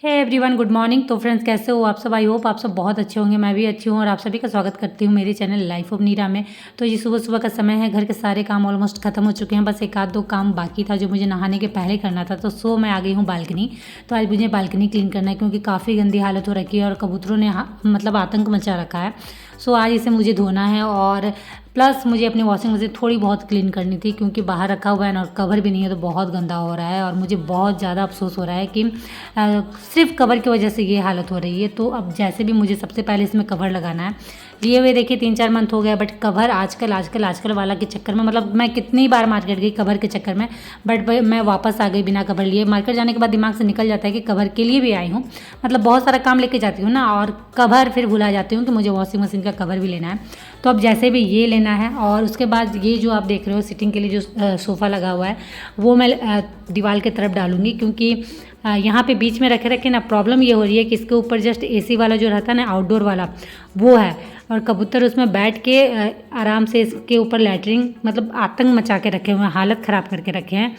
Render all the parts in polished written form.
हे everyone, good morning. तो friends, कैसे हो आप सब? आई होप आप सब बहुत अच्छे होंगे। मैं भी अच्छी हूँ और आप सभी का स्वागत करती हूँ मेरे चैनल लाइफ ऑफ नीरा में। तो ये सुबह सुबह का समय है, घर के सारे काम ऑलमोस्ट खत्म हो चुके हैं, बस एक आध दो काम बाकी था जो मुझे नहाने के पहले करना था। तो मैं आ गई हूँ बालकनी। तो आज मुझे बालकनी क्लीन करना है क्योंकि काफ़ी गंदी हालत हो रखी है और कबूतरों ने मतलब आतंक मचा रखा है। आज इसे मुझे धोना है और प्लस मुझे अपनी वॉशिंग मशीन थोड़ी बहुत क्लीन करनी थी क्योंकि बाहर रखा हुआ है और कवर भी नहीं है, तो बहुत गंदा हो रहा है और मुझे बहुत ज़्यादा अफसोस हो रहा है कि सिर्फ कवर की वजह से ये हालत हो रही है। तो अब जैसे भी मुझे सबसे पहले इसमें कवर लगाना है। लिए हुए देखिए 3-4 मंथ हो गया, बट कवर आजकल वाला के चक्कर में, मतलब मैं कितनी बार मार्केट गई कवर के चक्कर में, बट मैं वापस आ गई बिना कवर लिए। मार्केट जाने के बाद दिमाग से निकल जाता है कि कवर के लिए भी आई हूँ, मतलब बहुत सारा काम लेके जाती हूँ ना, और कवर फिर भुला जाती हूँ कि मुझे वॉशिंग मशीन का कवर भी लेना है। तो अब जैसे भी ये लेना है और उसके बाद ये जो आप देख रहे हो सिटिंग के लिए जो सोफ़ा लगा हुआ है वो मैं दीवार की तरफ डालूंगी क्योंकि यहाँ पे बीच में रखे रखे ना प्रॉब्लम ये हो रही है कि इसके ऊपर जस्ट एसी वाला जो रहता है ना, आउटडोर वाला, वो है और कबूतर उसमें बैठ के आराम से इसके ऊपर लैटरिंग मतलब आतंक मचा के रखे हुए हैं, हालत ख़राब करके रखे हैं।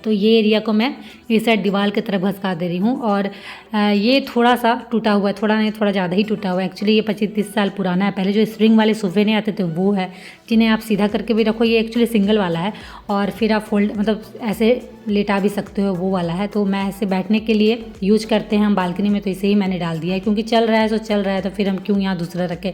तो ये एरिया को मैं इस साइड दीवार की तरफ घसका दे रही हूँ और ये थोड़ा सा टूटा हुआ है, थोड़ा नहीं थोड़ा ज़्यादा ही टूटा हुआ है। एक्चुअली ये 25-30 साल पुराना है। पहले जो स्प्रिंग वाले सोफ़े नहीं आते थे वो है, जिन्हें आप सीधा करके भी रखो। ये एक्चुअली सिंगल वाला है और फिर आप फोल्ड मतलब ऐसे लेटा भी सकते हो, वो वाला है। तो मैं ऐसे बैठने के लिए यूज करते हैं हम बालकनी में, तो इसे ही मैंने डाल दिया है क्योंकि चल रहा है तो चल रहा है, तो फिर हम क्यों यहाँ दूसरा रखें।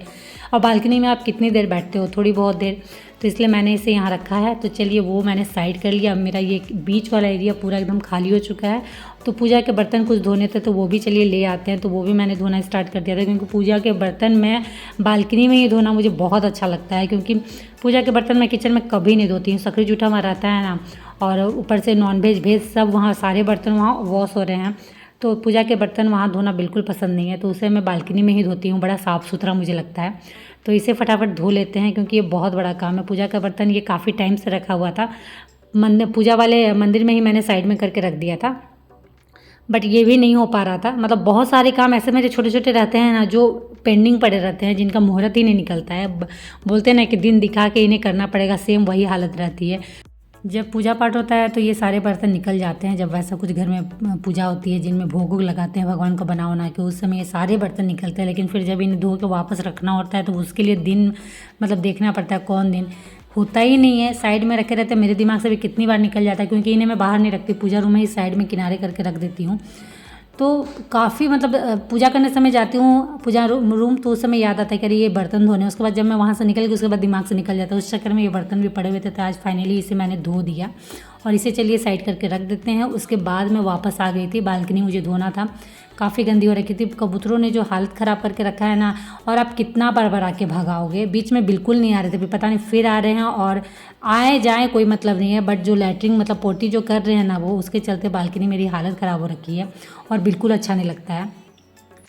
और बालकनी में आप कितनी देर बैठते हो, थोड़ी बहुत देर, तो इसलिए मैंने इसे यहाँ रखा है। तो चलिए वो मैंने साइड कर लिया। अब मेरा ये बीच वाला एरिया पूरा एकदम खाली हो चुका है। तो पूजा के बर्तन कुछ धोने थे तो वो भी चलिए ले आते हैं। तो वो भी मैंने धोना स्टार्ट कर दिया था क्योंकि पूजा के बर्तन मैं बालकनी में ही धोना मुझे बहुत अच्छा लगता है क्योंकि पूजा के बर्तन मैं किचन में कभी नहीं धोती हूँ। सकरी जूठा वहाँ रहता है ना, और ऊपर से नॉनवेज वेज सब वहाँ सारे बर्तन वहाँ वॉश हो रहे हैं, तो पूजा के बर्तन वहाँ धोना बिल्कुल पसंद नहीं है। तो उसे मैं बालकनी में ही धोती हूँ, बड़ा साफ़ सुथरा मुझे लगता है। तो इसे फटाफट धो लेते हैं क्योंकि ये बहुत बड़ा काम है। पूजा का बर्तन ये काफ़ी टाइम से रखा हुआ था, पूजा वाले मंदिर में ही मैंने साइड में करके रख दिया था, बट ये भी नहीं हो पा रहा था। मतलब बहुत सारे काम ऐसे मेरे छोटे छोटे रहते हैं ना जो पेंडिंग पड़े रहते हैं, जिनका मुहूर्त ही नहीं निकलता है। बोलते हैं ना कि दिन दिखा के इन्हें करना पड़ेगा, सेम वही हालत रहती है। जब पूजा पाठ होता है तो ये सारे बर्तन निकल जाते हैं। जब वैसा कुछ घर में पूजा होती है जिनमें भोग वोग लगाते हैं भगवान को बना के, उस समय ये सारे बर्तन निकलते हैं। लेकिन फिर जब इन्हें धो के वापस रखना होता है तो उसके लिए दिन मतलब देखना पड़ता है, कौन दिन होता ही नहीं है। साइड में रखे रहते हैं, मेरे दिमाग से भी कितनी बार निकल जाता है क्योंकि इन्हें मैं बाहर नहीं रखती, पूजा रूम में ही साइड में किनारे करके रख देती हूँ। तो काफ़ी मतलब पूजा करने समय जाती हूँ पूजा रूम, तो उस समय याद आता है कि अरे ये बर्तन धोने। उसके बाद जब मैं वहाँ से निकल गई उसके बाद दिमाग से निकल जाता है, उस चक्कर में ये बर्तन भी पड़े हुए थे। तो आज फाइनली इसे मैंने धो दिया और इसे चलिए साइड करके रख देते हैं। उसके बाद मैं वापस आ गई थी, बालकनी मुझे धोना था, काफ़ी गंदी हो रखी थी। कबूतरों ने जो हालत ख़राब करके रखा है ना, और आप कितना बार बार आके भगाओगे, बीच में बिल्कुल नहीं आ रहे थे, पता नहीं फिर आ रहे हैं, और आए जाए कोई मतलब नहीं है, बट जो लैटरिंग मतलब पोटी जो कर रहे हैं ना वो, उसके चलते बालकनी मेरी हालत ख़राब हो रखी है और बिल्कुल अच्छा नहीं लगता है।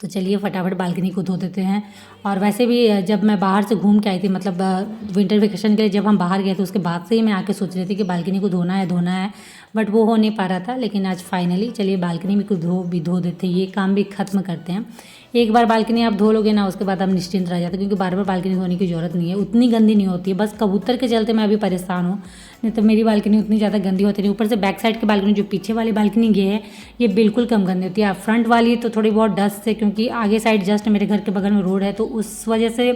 तो चलिए फटाफट बालकनी को धो देते हैं। और वैसे भी जब मैं बाहर से घूम के आई थी, मतलब विंटर वेकेशन के लिए जब हम बाहर गए थे, उसके बाद से ही मैं आके सोच रही थी कि बालकनी को धोना है, बट वो हो नहीं पा रहा था। लेकिन आज फाइनली चलिए बालकनी में को धो देते हैं, ये काम भी ख़त्म करते हैं। एक बार बालकनी आप धो लोगे ना, उसके बाद आप निश्चिंत रह जाते, क्योंकि बार बार बालकनी धोने की ज़रूरत नहीं है, उतनी गंदी नहीं होती है। बस कबूतर के चलते मैं अभी परेशान हूँ, नहीं तो मेरी बालकनी उतनी ज़्यादा गंदी होती नहीं। ऊपर से बैक साइड की बालकनी, जो पीछे वाली बालकनी ये है, ये बिल्कुल कम गंदी होती है। फ्रंट वाली तो थोड़ी बहुत डस्ट है क्योंकि आगे साइड जस्ट मेरे घर के बगल में रोड है, तो उस वजह से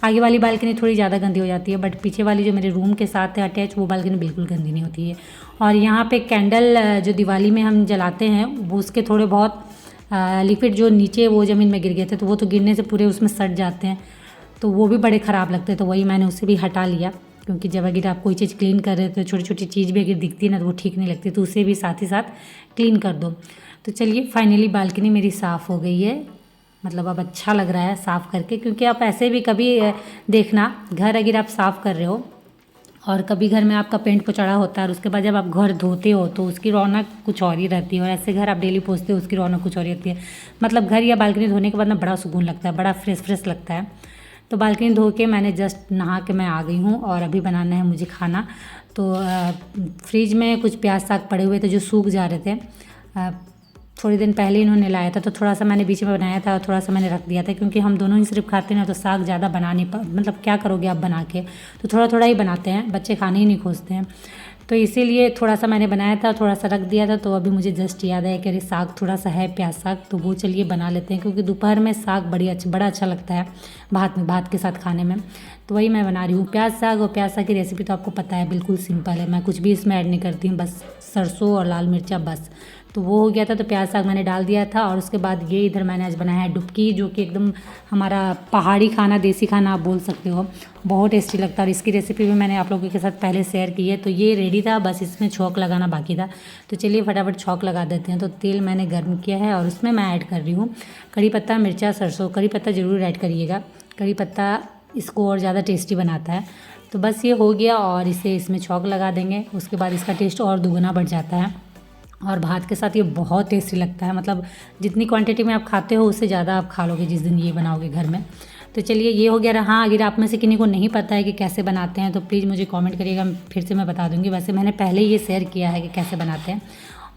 आगे वाली बालकनी थोड़ी ज़्यादा गंदी हो जाती है। बट पीछे वाली जो मेरे रूम के साथ है अटैच, वो बालकनी बिल्कुल गंदी नहीं होती है। और यहाँ पे कैंडल जो दिवाली में हम जलाते हैं, वो उसके थोड़े बहुत लिक्विड जो नीचे वो ज़मीन में गिर गए थे, तो वो तो गिरने से पूरे उसमें सट जाते हैं, तो वो भी बड़े ख़राब लगते हैं। तो वही मैंने उसे भी हटा लिया क्योंकि जब अगर आप कोई चीज़ क्लीन कर रहे हो तो छोटी छोटी चीज़ भी अगर दिखती है ना तो वो ठीक नहीं लगती, तो उसे भी साथ ही साथ क्लीन कर दो। तो चलिए फाइनली बालकनी मेरी साफ़ हो गई है, मतलब अब अच्छा लग रहा है साफ़ करके। क्योंकि आप ऐसे भी कभी देखना, घर अगर आप साफ़ कर रहे हो और कभी घर में आपका पेंट पोचाड़ा होता है और उसके बाद जब आप घर धोते हो तो उसकी रौनक कुछ और ही रहती है, और ऐसे घर आप डेली पोछते हो उसकी रौनक कुछ और ही रहती है। मतलब घर या बालकनी धोने के बाद ना बड़ा सुकून लगता है, बड़ा फ्रेश लगता है। तो बालकनी धो के मैंने जस्ट नहा के मैं आ गई हूँ और अभी बनाना है मुझे खाना। तो फ्रिज में कुछ प्याज साग पड़े हुए थे जो सूख जा रहे थे, थोड़ी दिन पहले इन्होंने लाया था, तो थोड़ा सा मैंने बीच में बनाया था और थोड़ा सा मैंने रख दिया था क्योंकि हम दोनों ही सिर्फ खाते हैं, तो साग ज़्यादा बना नहीं मतलब क्या करोगे आप बना के, तो थोड़ा थोड़ा ही बनाते हैं, बच्चे खाने ही नहीं खोजते हैं। तो इसीलिए थोड़ा सा मैंने बनाया था, थोड़ा सा रख दिया था। तो अभी मुझे जस्ट याद है कि अरे साग थोड़ा सा है, प्याज साग, तो वो चलिए बना लेते हैं, क्योंकि दोपहर में साग बड़ा अच्छा लगता है भात के साथ खाने में। तो वही मैं बना रही हूँ प्याज साग। और प्याज साग की रेसिपी तो आपको पता है, बिल्कुल सिंपल है, मैं कुछ भी इसमें ऐड नहीं करती हूँ, बस सरसों और लाल मिर्चा बस। तो वो हो गया था, तो प्याज साग मैंने डाल दिया था। और उसके बाद ये इधर मैंने आज बनाया है डुबकी, जो कि एकदम हमारा पहाड़ी खाना, देसी खाना आप बोल सकते हो, बहुत टेस्टी लगता है। और इसकी रेसिपी भी मैंने आप लोगों के साथ पहले शेयर की है। तो ये रेडी था, बस इसमें छौंक लगाना बाकी था। तो चलिए फटाफट छौंक लगा देते हैं। तो तेल मैंने गर्म किया है और उसमें मैं ऐड कर रही हूँ कड़ी पत्ता, मिर्चा, सरसों। कड़ी पत्ता ज़रूर ऐड करिएगा, कड़ी पत्ता इसको और ज़्यादा टेस्टी बनाता है। तो बस ये हो गया और इसे इसमें छौंक लगा देंगे। उसके बाद इसका टेस्ट और दुगना बढ़ जाता है और भात के साथ ये बहुत टेस्टी लगता है। मतलब जितनी क्वांटिटी में आप खाते हो उससे ज़्यादा आप खा लोगे जिस दिन ये बनाओगे घर में। तो चलिए ये हो गया। हाँ, अगर आप में से किन्हीं को नहीं पता है कि कैसे बनाते हैं तो प्लीज़ मुझे कमेंट करिएगा, फिर से मैं बता दूँगी। वैसे मैंने पहले ही ये शेयर किया है कि कैसे बनाते हैं।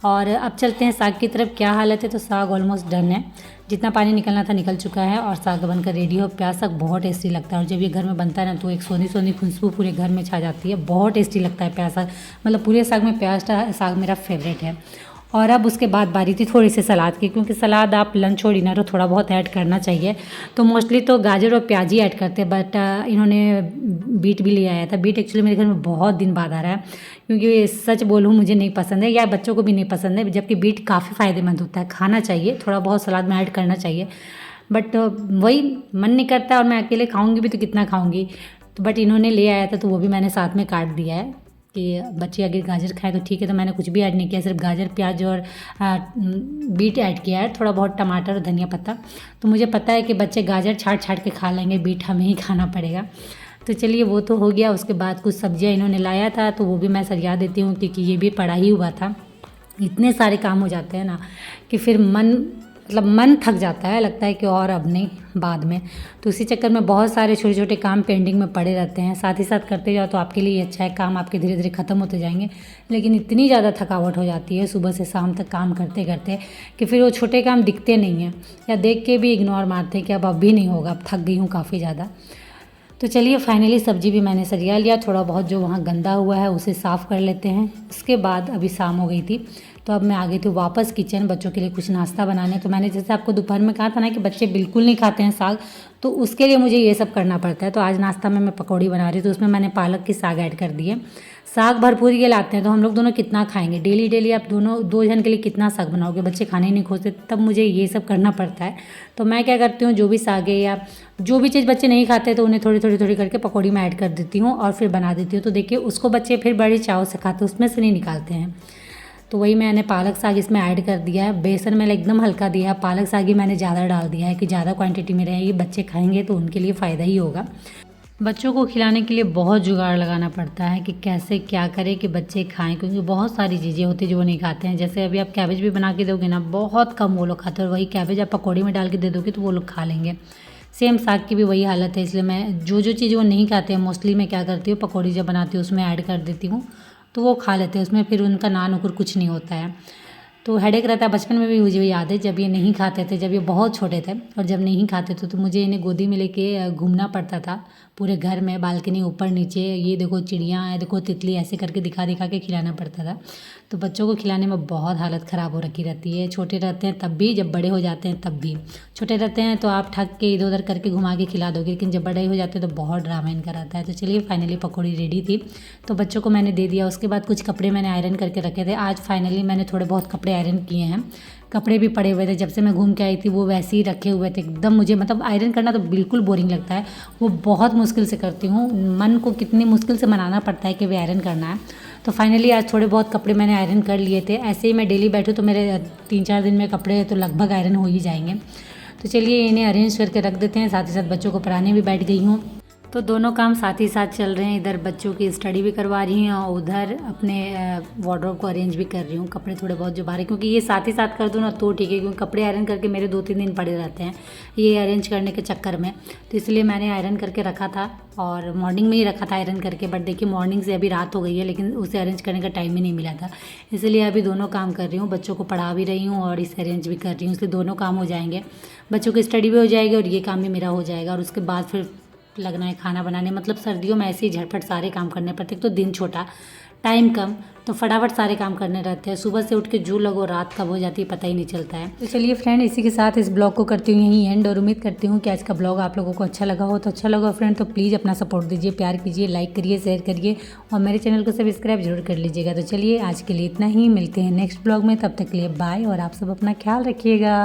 और अब चलते हैं साग की तरफ। क्या हालत है, तो साग ऑलमोस्ट डन है, जितना पानी निकलना था निकल चुका है और साग बनकर रेडी हो। प्याज साग बहुत टेस्टी लगता है और जब ये घर में बनता है ना तो एक सोनी सोनी खुशबू पूरे घर में छा जाती है। बहुत टेस्टी लगता है प्याज साग, मतलब पूरे साग में प्याज साग मेरा फेवरेट है। और अब उसके बाद बारी थी थोड़ी सी सलाद की, क्योंकि सलाद आप लंच और डिनर और थोड़ा बहुत ऐड करना चाहिए। तो मोस्टली तो गाजर और प्याज ही ऐड करते हैं, बट इन्होंने बीट भी ले आया था। बीट एक्चुअली मेरे घर में बहुत दिन बाद आ रहा है, क्योंकि सच बोलूँ मुझे नहीं पसंद है, या बच्चों को भी नहीं पसंद है। जबकि बीट काफ़ी फ़ायदेमंद होता है, खाना चाहिए, थोड़ा बहुत सलाद में ऐड करना चाहिए। बट वही मन नहीं करता, और मैं अकेले खाऊंगी भी तो कितना खाऊंगी। तो बट इन्होंने ले आया था तो वो भी मैंने साथ में काट दिया है कि बच्चे अगर गाजर खाएं तो ठीक है। तो मैंने कुछ भी ऐड नहीं किया, सिर्फ गाजर, प्याज और बीट ऐड किया है, थोड़ा बहुत टमाटर और धनिया पत्ता। तो मुझे पता है कि बच्चे गाजर छाट छाट के खा लेंगे, बीट हमें ही खाना पड़ेगा। तो चलिए वो तो हो गया। उसके बाद कुछ सब्जियां इन्होंने लाया था तो वो भी मैं सरिया देती हूँ, क्योंकि ये भी पड़ा ही हुआ था। इतने सारे काम हो जाते हैं ना कि फिर मन थक जाता है, लगता है कि और अब नहीं, बाद में। तो इसी चक्कर में बहुत सारे छोटे छोटे काम पेंडिंग में पड़े रहते हैं। साथ ही साथ करते जाओ तो आपके लिए अच्छा है, काम आपके धीरे धीरे ख़त्म होते जाएंगे। लेकिन इतनी ज़्यादा थकावट हो जाती है सुबह से शाम तक काम करते करते कि फिर वो छोटे काम दिखते नहीं हैं, या देख के भी इग्नोर मारते हैं कि अब भी नहीं होगा, अब थक गई हूँ काफ़ी ज़्यादा। तो चलिए फाइनली सब्जी भी मैंने सरिया लिया, थोड़ा बहुत जो वहाँ गंदा हुआ है उसे साफ़ कर लेते हैं। उसके बाद अभी शाम हो गई थी तो अब मैं आ गई थी वापस किचन, बच्चों के लिए कुछ नाश्ता बनाने। तो मैंने जैसे आपको दोपहर में कहा था ना कि बच्चे बिल्कुल नहीं खाते हैं साग, तो उसके लिए मुझे ये सब करना पड़ता है। तो आज नाश्ता में मैं पकौड़ी बना रही थी, तो उसमें मैंने पालक की साग ऐड कर दी है। साग भरपूर ये लाते हैं तो हम लोग दोनों कितना खाएंगे, डेली डेली आप दोनों 2 जन के लिए कितना साग बनाओगे, बच्चे खाने ही नहीं खोजते, तब मुझे ये सब करना पड़ता है। तो मैं क्या करती हूँ, जो भी साग है या जो भी चीज़ बच्चे नहीं खाते तो उन्हें थोड़ी थोड़ी थोड़ी करके पकौड़ी में ऐड कर देती हूँ और फिर बना देती हूँ। तो देखिए उसको बच्चे फिर बड़ी चाव से खाते, उसमें से नहीं निकालते हैं। तो वही मैंने पालक साग इसमें ऐड कर दिया है। बेसन मैंने एकदम हल्का दिया है, पालक साग ही मैंने ज़्यादा डाल दिया है कि ज़्यादा क्वांटिटी में रहे, ये बच्चे खाएंगे तो उनके लिए फ़ायदा ही होगा। बच्चों को खिलाने के लिए बहुत जुगाड़ लगाना पड़ता है कि कैसे क्या करें कि बच्चे खाएं, क्योंकि बहुत सारी चीज़ें होती हैं जो वो नहीं खाते हैं। जैसे अभी आप कैबेज भी बना के दोगे ना, बहुत कम वो लोग खाते हैं, और वही कैबेज आप पकौड़ी में डाल के दे दोगे तो वो लोग खा लेंगे। सेम साग की भी वही हालत है, इसलिए मैं जो चीज़ वो नहीं खाते हैं मोस्टली मैं क्या करती हूँ, पकौड़ी जब बनाती हूँ उसमें ऐड कर देती हूँ तो वो खा लेते हैं, उसमें फिर उनका ना नुकुर कुछ नहीं होता है। तो हेडेक रहता है। बचपन में भी मुझे याद है जब ये नहीं खाते थे, जब ये बहुत छोटे थे और जब नहीं खाते थे तो मुझे इन्हें गोदी में लेके घूमना पड़ता था पूरे घर में, बालकनी ऊपर नीचे, ये देखो चिड़ियाँ है, देखो तितली, ऐसे करके दिखा दिखा के खिलाना पड़ता था। तो बच्चों को खिलाने में बहुत हालत ख़राब हो रखी रहती है, छोटे रहते हैं तब भी, जब बड़े हो जाते हैं तब भी। छोटे रहते हैं तो आप ठग के इधर उधर करके घुमा के खिला दोगे, लेकिन जब बड़े हो जाते हैं तो बहुत ड्रामा इनका रहता है। तो चलिए फाइनली पकौड़ी रेडी थी तो बच्चों को मैंने दे दिया। उसके बाद कुछ कपड़े मैंने आयरन करके रखे थे, आज फाइनली मैंने थोड़े बहुत कपड़े आयरन किए हैं। कपड़े भी पड़े हुए थे, जब से मैं घूम के आई थी वो वैसे ही रखे हुए थे एकदम। मुझे मतलब आयरन करना तो बिल्कुल बोरिंग लगता है, वो बहुत मुश्किल से करती हूँ, मन को कितनी मुश्किल से मनाना पड़ता है कि वे आयरन करना है। तो फाइनली आज थोड़े बहुत कपड़े मैंने आयरन कर लिए थे। ऐसे ही मैं डेली बैठूँ तो मेरे 3-4 दिन में कपड़े तो लगभग आयरन हो ही जाएंगे। तो चलिए इन्हें अरेंज करके रख देते हैं, साथ ही साथ बच्चों को पढ़ाने भी बैठ गई हूँ। तो दोनों काम साथ ही साथ चल रहे हैं, इधर बच्चों की स्टडी भी करवा रही हूँ और उधर अपने वार्डरोब को अरेंज भी कर रही हूँ। कपड़े थोड़े बहुत जो बाहर, क्योंकि ये साथ ही साथ कर दूँ ना तो ठीक है, क्योंकि कपड़े आयरन करके मेरे 2-3 दिन पड़े रहते हैं ये अरेंज करने के चक्कर में। तो इसलिए मैंने आयरन करके रखा था और मॉर्निंग में ही रखा था आयरन करके, बट देखिए मॉर्निंग से अभी रात हो गई है लेकिन उसे अरेंज करने का टाइम ही नहीं मिला था। इसलिए अभी दोनों काम कर रही हूँ, बच्चों को पढ़ा भी रही हूँ और इसे अरेंज भी कर रही हूँ, इसलिए दोनों काम हो जाएंगे। बच्चों की स्टडी भी हो जाएगी और ये काम भी मेरा हो जाएगा। और उसके बाद फिर लगना है खाना बनाने, मतलब सर्दियों में ऐसे ही झटपट सारे काम करने पड़ते हैं। तो दिन छोटा, टाइम कम, तो फटाफट सारे काम करने रहते हैं। सुबह से उठ के जो लगो रात कब हो जाती है पता ही नहीं चलता है। तो चलिए फ्रेंड, इसी के साथ इस ब्लॉग को करती हूँ यहीं एंड, और उम्मीद करती हूँ कि आज का ब्लॉग आप लोगों को अच्छा लगा हो। तो अच्छा लगा फ्रेंड तो प्लीज़ अपना सपोर्ट दीजिए, प्यार कीजिए, लाइक करिए, शेयर करिए और मेरे चैनल को सब्सक्राइब जरूर कर लीजिएगा। तो चलिए आज के लिए इतना ही, मिलते हैं नेक्स्ट ब्लॉग में, तब तक के लिए बाय और आप सब अपना ख्याल रखिएगा।